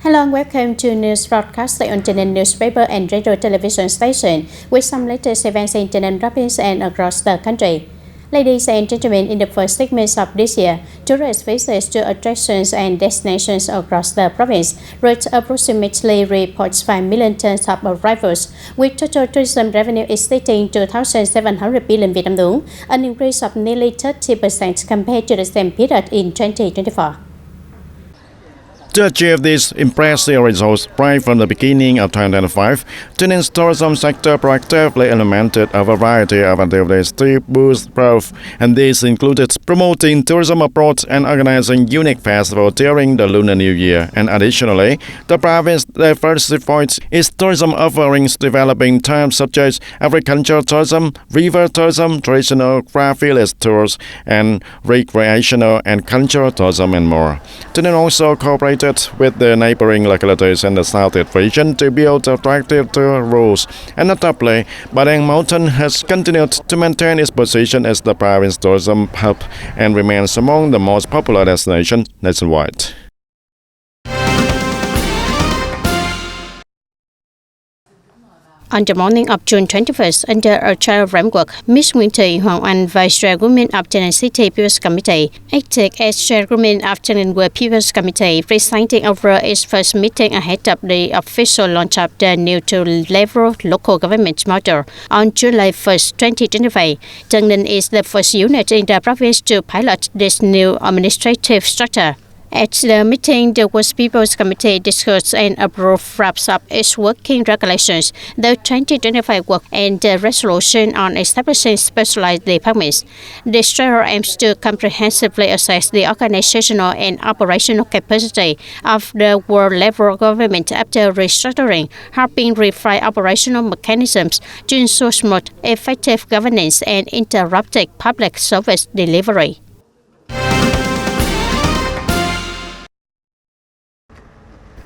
Hello and welcome to news broadcasting on TayNinh newspaper and radio television station with some latest events in TayNinh province and across the country. Ladies and gentlemen, in the first segment of this year, tourist visits to attractions and destinations across the province reached approximately 3.5 million tons of arrivals, with total tourism revenue exceeding 2,700 billion Vietnam dong, an increase of nearly 30% compared to the same period in 2024. To achieve these impressive results right from the beginning of 2025, TayNinh's tourism sector proactively implemented a variety of activities to boost growth, and these included promoting tourism abroad and organizing unique festivals during the Lunar New Year. And additionally, the province diversified its tourism offerings, developing terms such as agricultural tourism, river tourism, traditional craft village tours, and recreational and cultural tourism, and more. TayNinh also cooperated with the neighboring localities in the southeast region to build attractive tour routes. And notably, Padang Mountain has continued to maintain its position as the province tourism hub and remains among the most popular destinations nationwide. On the morning of June 21st, under a trial framework, Ms. Nguyễn Thị Hoàng Anh, Vice Chairwoman of TayNinh City People's Committee, acted as Chairwoman of TayNinh World People's Committee, presiding over its first meeting ahead of the official launch of the new two-level local government model on July 1st, 2025. TayNinh is the first unit in the province to pilot this new administrative structure. At the meeting, the World People's Committee discussed and approved wraps up its working regulations, the 2025 work, and the resolution on establishing specialized departments. The structure aims to comprehensively assess the organizational and operational capacity of the world-level government after restructuring, helping refine operational mechanisms to ensure smooth, effective governance and uninterrupted public service delivery.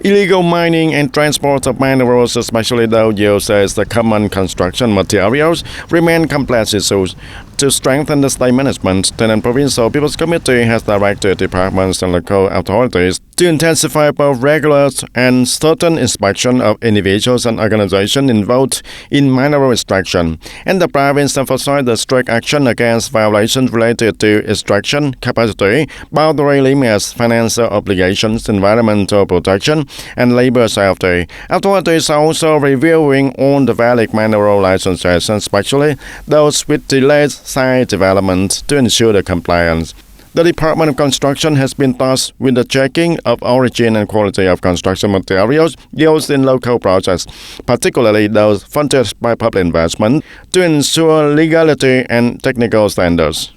Illegal mining and transport of minerals, especially those used as the common construction materials, remain complex issues. To strengthen the state management, TayNinh Provincial People's Committee has directed departments and local authorities to intensify both regular and certain inspection of individuals and organizations involved in mineral extraction. And the province emphasized the strict action against violations related to extraction capacity, boundary limits, financial obligations, environmental protection, and labor safety. Authorities are also reviewing all the valid mineral licenses, especially those with delayed site development, to ensure the compliance. The Department of Construction has been tasked with the checking of origin and quality of construction materials used in local projects, particularly those funded by public investment, to ensure legality and technical standards.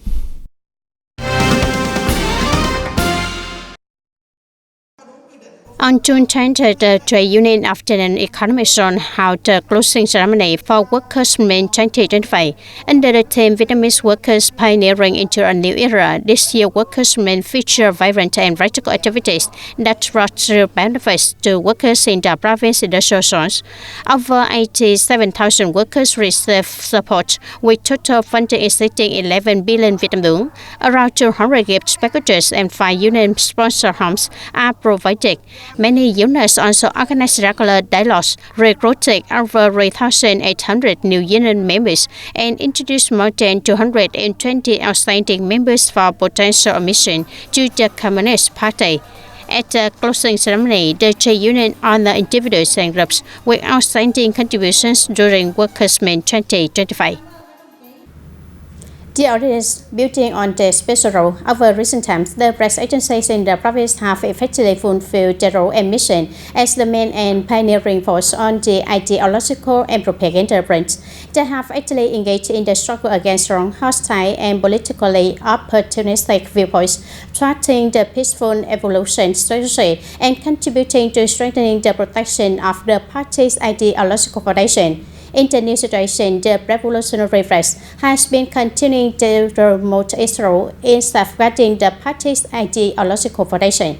On June 20, the Trade Union of TayNinh Economic Zone held the closing ceremony for Workers' Month 2025. Under the theme Vietnamese Workers Pioneering into a New Era, this year Workers' Month featured vibrant and practical activities that brought real benefits to workers in the province industrial zones. Over 87,000 workers received support, with total funding exceeding 11 billion Vietnam dong. Around 200 gift packages and 5 union-sponsored homes are provided. Many units also organized regular dialogues, recruiting over 3,800 new union members, and introduced more than 220 outstanding members for potential admission to the Communist Party. At the closing ceremony, the trade union honored individuals and groups with outstanding contributions during Workers' Month 2025. The audience, building on the special role over recent times, the press agencies in the province have effectively fulfilled their role and mission as the main and pioneering force on the ideological and propaganda fronts. They have actively engaged in the struggle against wrong, hostile, and politically opportunistic viewpoints, thwarting the peaceful evolution strategy and contributing to strengthening the protection of the party's ideological foundation. In the new situation, the Revolutionary Press has been continuing to promote its role in safeguarding the party's ideological foundation.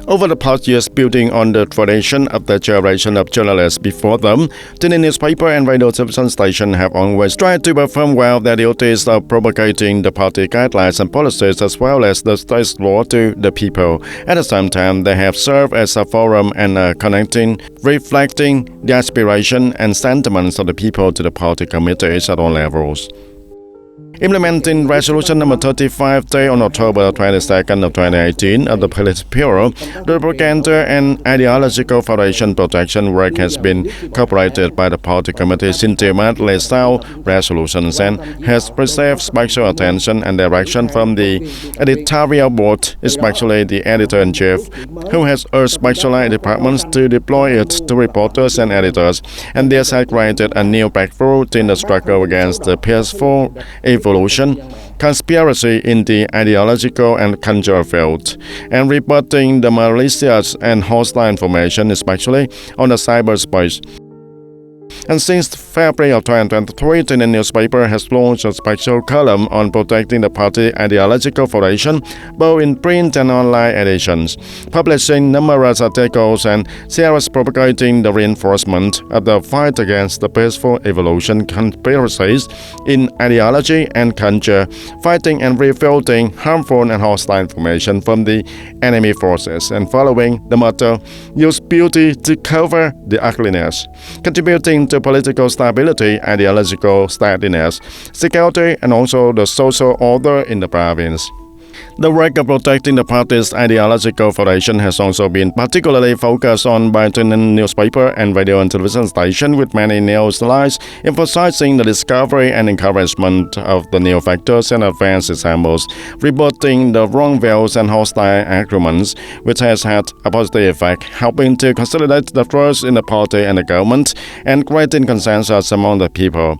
Over the past years, building on the tradition of the generation of journalists before them, TayNinhTV newspaper and radio television station have always tried to perform well their duties of propagating the party guidelines and policies as well as the state's law to the people. At the same time, they have served as a forum and connecting, reflecting the aspiration and sentiments of the people to the party committees at all levels. Implementing Resolution number 35 dated on October 22nd of 2018 of the Politburo, the Propaganda and Ideological Foundation protection work has been cooperated by the party committee since the lays out resolutions and has received special attention and direction from the editorial board, especially the editor-in-chief, who has urged specialized departments to deploy it to reporters and editors, and this has created a new breakthrough in the struggle against the peaceful evolution, conspiracy in the ideological and cultural field, and reporting the malicious and hostile information, especially on the cyberspace. And since February of 2023, TayNinhTV newspaper has launched a special column on protecting the party ideological foundation, both in print and online editions, publishing numerous articles and series propagating the reinforcement of the fight against the peaceful evolution conspiracies in ideology and culture, fighting and refuting harmful and hostile information from the enemy forces, and following the motto, use beauty to cover the ugliness, contributing to political stability, ideological steadiness, security, and also the social order in the province. The work of protecting the party's ideological foundation has also been particularly focused on by TayNinhTV newspaper and radio and television station, with many news lines emphasizing the discovery and encouragement of the new factors and advanced examples, reporting the wrong views and hostile arguments, which has had a positive effect, helping to consolidate the trust in the party and the government and creating consensus among the people.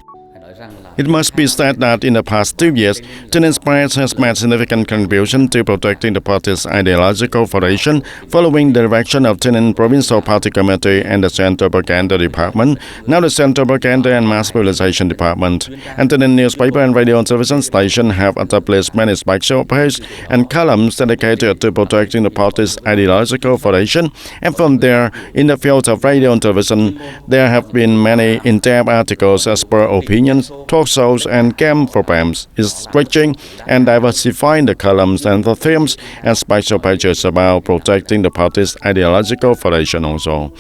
It must be said that in the past 2 years, TayNinhTV Press has made significant contribution to protecting the party's ideological foundation, following the direction of TayNinhTV Provincial Party Committee and the Central Propaganda Department, now the Central Propaganda and Mass Mobilization Department. And TayNinhTV newspaper and radio and television station have established many special pages and columns dedicated to protecting the party's ideological foundation. And from there, in the field of radio and television, there have been many in-depth articles as per opinions, talk shows and game programs, stretching and diversifying the columns and the themes and special pages about protecting the party's ideological foundation also.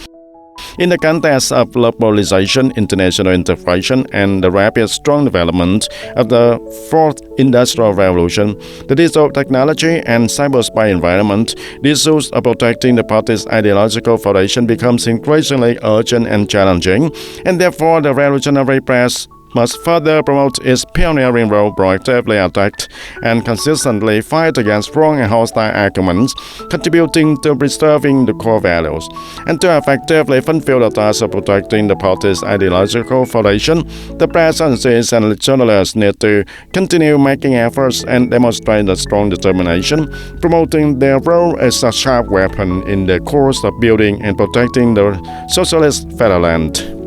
In the context of globalization, international integration, and the rapid strong development of the Fourth Industrial Revolution, the digital technology and cyberspace environment, the issues of protecting the party's ideological foundation becomes increasingly urgent and challenging, and therefore the revolutionary press must further promote its pioneering role, proactively attack and consistently fight against wrong and hostile arguments, contributing to preserving the core values. And to effectively fulfill the task of protecting the party's ideological foundation, the press agencies and journalists need to continue making efforts and demonstrate a strong determination, promoting their role as a sharp weapon in the course of building and protecting the socialist fatherland.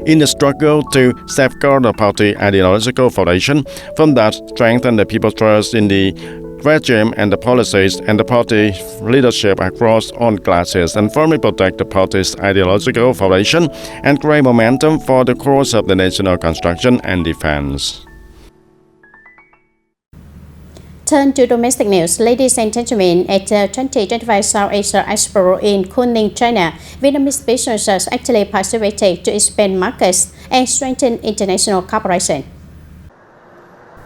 In the struggle to safeguard the party ideological foundation, from that strengthen the people's trust in the regime and the policies and the party leadership across all classes, and firmly protect the party's ideological foundation and create momentum for the course of the national construction and defense. Turn to domestic news. Ladies and gentlemen, at the 2025 South Asia Expo in Kunming, China, Vietnamese businesses actually participated to expand markets and strengthen international cooperation.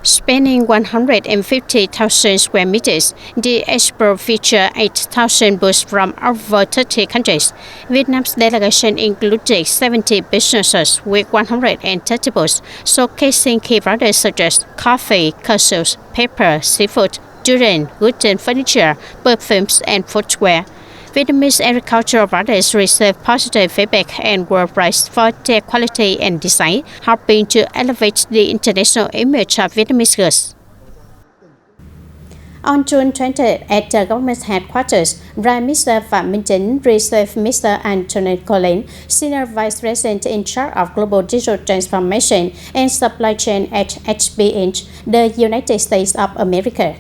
Spanning 150,000 square meters, the expo featured 8,000 booths from over 30 countries. Vietnam's delegation included 70 businesses with 130 booths, showcasing key products such as coffee, cashews, pepper, seafood, durian, wooden furniture, perfumes, and footwear. Vietnamese agricultural products received positive feedback and were praised for their quality and design, helping to elevate the international image of Vietnamese goods. On June 20th, at the government headquarters, Prime Minister Phạm Minh Chính received Mr. Anthony Collins, Senior Vice President in charge of Global Digital Transformation and Supply Chain at HB Inc., the United States of America.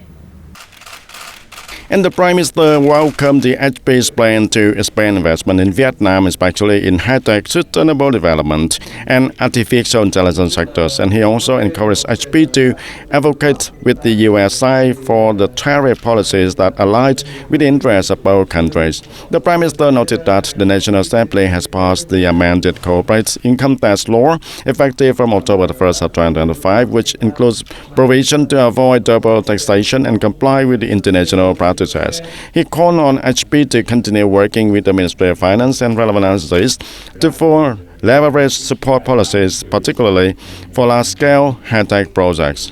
And the Prime Minister welcomed the HP's plan to expand investment in Vietnam, especially in high-tech, sustainable development and artificial intelligence sectors. And he also encouraged HP to advocate with the US side for the tariff policies that align with the interests of both countries. The Prime Minister noted that the National Assembly has passed the amended corporate income tax law effective from October 1st of 2025, which includes provision to avoid double taxation and comply with the international practices. He called on HP to continue working with the Ministry of Finance and relevant agencies to for leverage support policies, particularly for large-scale high-tech projects.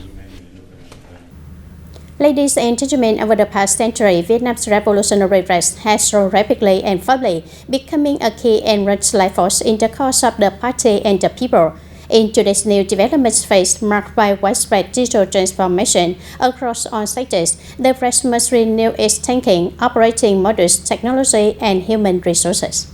Ladies and gentlemen, over the past century, Vietnam's revolutionary race has grown rapidly and firmly, becoming a key and life force in the cause of the party and the people. In today's new development phase marked by widespread digital transformation across all sectors, the race must renew its thinking, operating models, technology, and human resources.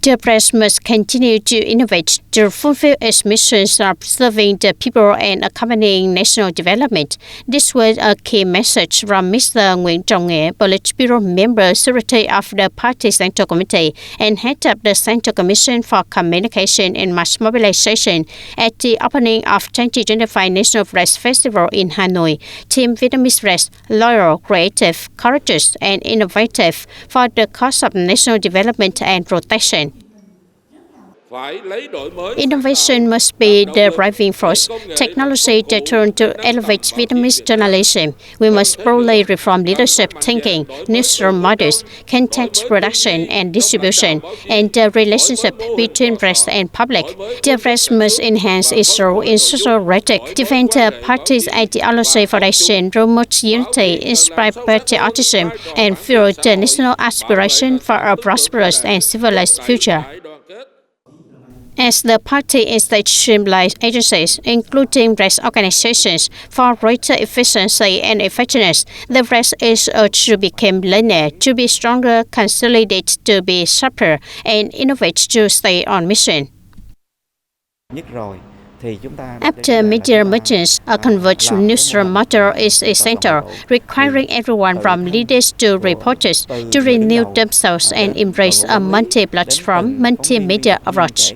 The press must continue to innovate to fulfill its missions of serving the people and accompanying national development. This was a key message from Mr. Nguyễn Trọng Nghĩa, Politburo member, Secretary of the Party Central Committee, and head of the Central Commission for Communication and Mass Mobilization at the opening of 2025 National Press Festival in Hanoi. Team Vietnamese Press, loyal, creative, courageous, and innovative for the cause of national development and protection. Innovation must be the driving force. Technology that turn to elevate Vietnamese journalism. We must broadly reform leadership thinking, newsroom models, content production and distribution, and the relationship between press and public. The press must enhance its role in social rhetoric, defend the party's ideology foundation, promote unity, inspire patriotism, and fuel the national aspiration for a prosperous and civilized future. As the party institutionalized agencies, including press organizations, for greater efficiency and effectiveness, the press is urged to become leaner, to be stronger, consolidate, to be sharper, and innovate to stay on mission. After media mergers, a converged newsroom model is essential, requiring everyone from leaders to reporters to renew themselves and embrace a multi-platform, multimedia approach.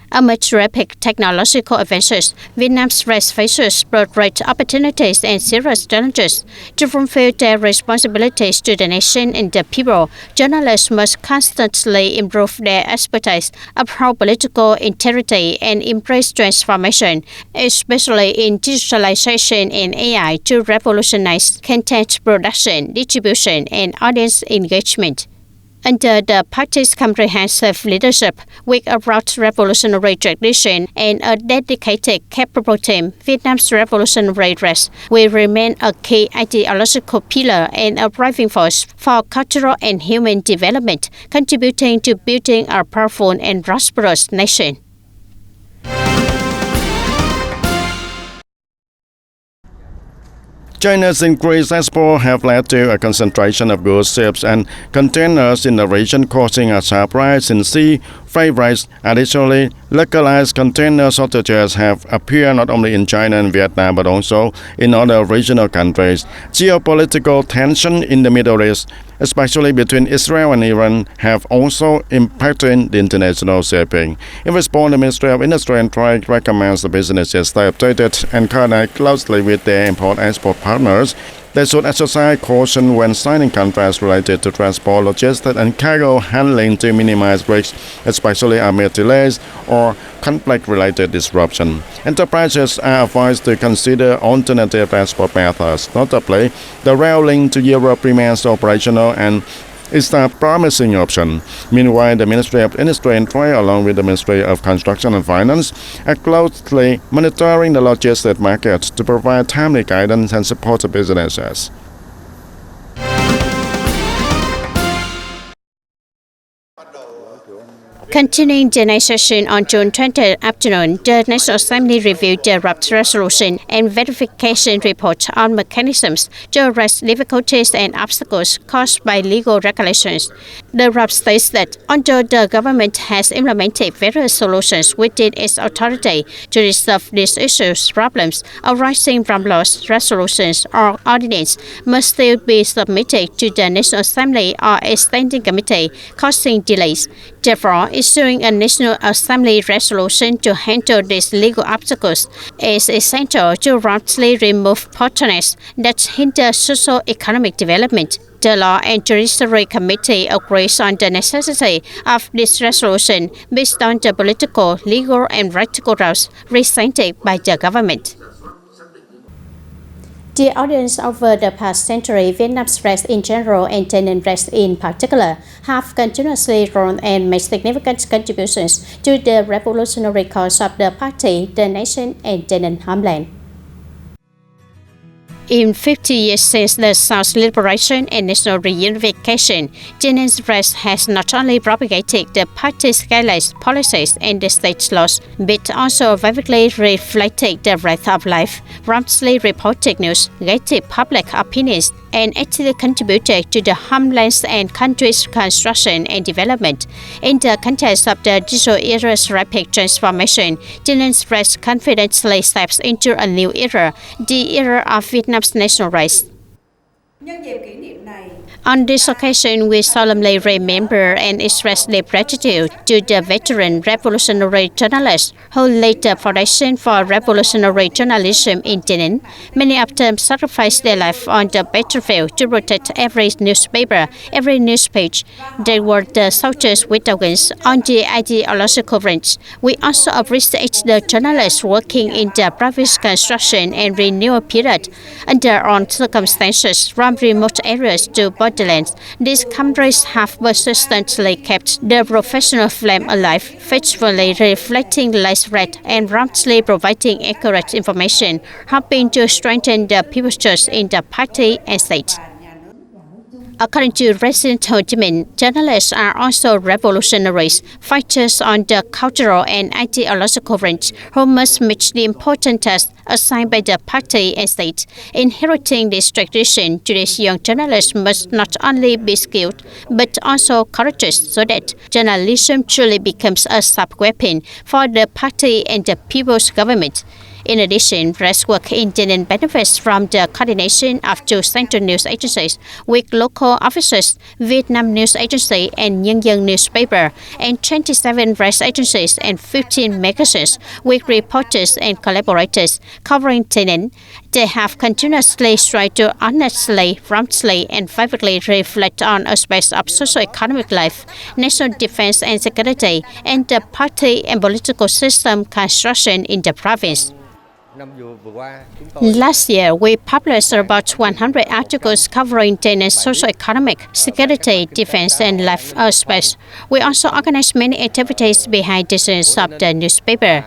Amid rapid technological advances, Vietnam's press faces both great opportunities and serious challenges. To fulfill their responsibilities to the nation and the people, journalists must constantly improve their expertise, uphold political integrity, and embrace transformation, especially in digitalization and AI, to revolutionize content production, distribution, and audience engagement. Under the party's comprehensive leadership, with a broad revolutionary tradition and a dedicated, capable team, Vietnam's revolutionary race will remain a key ideological pillar and a driving force for cultural and human development, contributing to building a powerful and prosperous nation. China's increased exports have led to a concentration of goods, ships, and containers in the region, causing a sharp rise in sea freight rates. Additionally, localized container shortages have appeared not only in China and Vietnam but also in other regional countries. Geopolitical tension in the Middle East, especially between Israel and Iran, have also impacted the international shipping. In response, the Ministry of Industry and Trade recommends the businesses stay updated and coordinate closely with their import-export partners. They should exercise caution when signing contracts related to transport, logistics, and cargo handling to minimize risks, especially amid delays or conflict-related disruption. Enterprises are advised to consider alternative transport methods. Notably, the rail link to Europe remains operational and is a promising option. Meanwhile, the Ministry of Industry and Trade, along with the Ministry of Construction and Finance, are closely monitoring the logistics market to provide timely guidance and support to businesses. Continuing the night session on June 20th afternoon, the National Assembly reviewed the draft resolution and verification report on mechanisms to address difficulties and obstacles caused by legal regulations. The RAP states that although the government has implemented various solutions within its authority to resolve these issues, problems arising from laws, resolutions, or ordinances must still be submitted to the National Assembly or a standing committee, causing delays. Therefore, issuing a National Assembly resolution to handle these legal obstacles is essential to promptly remove bottlenecks that hinder socio-economic development. The Law and Judiciary Committee agrees on the necessity of this resolution based on the political, legal, and practical routes presented by the government. The audience over the past century, Vietnam's race in general and TayNinhTV race in particular, have continuously grown and made significant contributions to the revolutionary cause of the party, the nation, and TayNinhT homeland. In 50 years since the South's liberation and national reunification, TayNinhT's race has not only propagated the party's guidelines, policies, and the state's laws, but also vividly reflected the breadth of life, promptly reported news, gated public opinions, and actively contributed to the homeland's and country's construction and development. In the context of the digital era's rapid transformation, TayNinhT's race confidently steps into a new era, the era of Vietnam's national race. On this occasion, we solemnly remember and express deep gratitude to the veteran revolutionary journalists who laid the foundation for revolutionary journalism in TayNinhT. Many of them sacrificed their life on the battlefield to protect every newspaper, every news page. They were the soldiers with the wings on the ideological range. We also appreciate the journalists working in the province construction and renewal period under own circumstances from remote areas to borderlands. These comrades have persistently kept the professional flame alive, faithfully reflecting life's red and promptly providing accurate information, helping to strengthen the people's trust in the party and state. According to President Ho Chi Minh, journalists are also revolutionaries, fighters on the cultural and ideological range who must meet the important task assigned by the party and state. Inheriting this tradition, today's young journalists must not only be skilled but also courageous so that journalism truly becomes a sub-weapon for the party and the people's government. In addition, press work in TayNinhT benefits from the coordination of 2 central news agencies with local offices, Vietnam News Agency and Nhân Dân newspaper, and 27 press agencies and 15 magazines with reporters and collaborators covering TayNinhT. They have continuously tried to honestly, promptly, and vividly reflect on aspects of socio-economic life, national defense and security, and the party and political system construction in the province. Last year, we published about 100 articles covering TayNinhT's socio-economic, security, defense, and life aspects. We also organized many activities behind the scenes of the newspaper.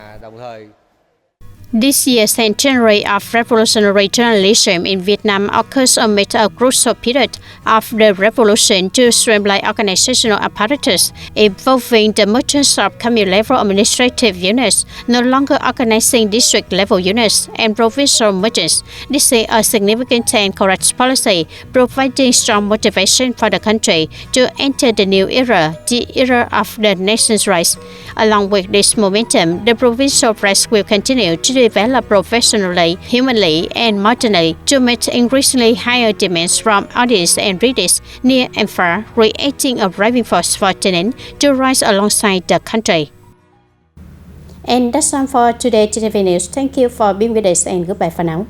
This year's centenary of revolutionary journalism in Vietnam occurs amid a crucial period of the revolution to streamline organizational apparatus, involving the mergence of commune-level administrative units, no longer organizing district-level units, and provincial mergers. This is a significant and correct policy, providing strong motivation for the country to enter the new era, the era of the nation's rise. Along with this momentum, the provincial press will continue to develop professionally, humanly, and modernly to meet increasingly higher demands from audience and readers near and far, creating a driving force for TayNinhT to rise alongside the country. And that's all for today TTV News. Thank you for being with us and goodbye for now.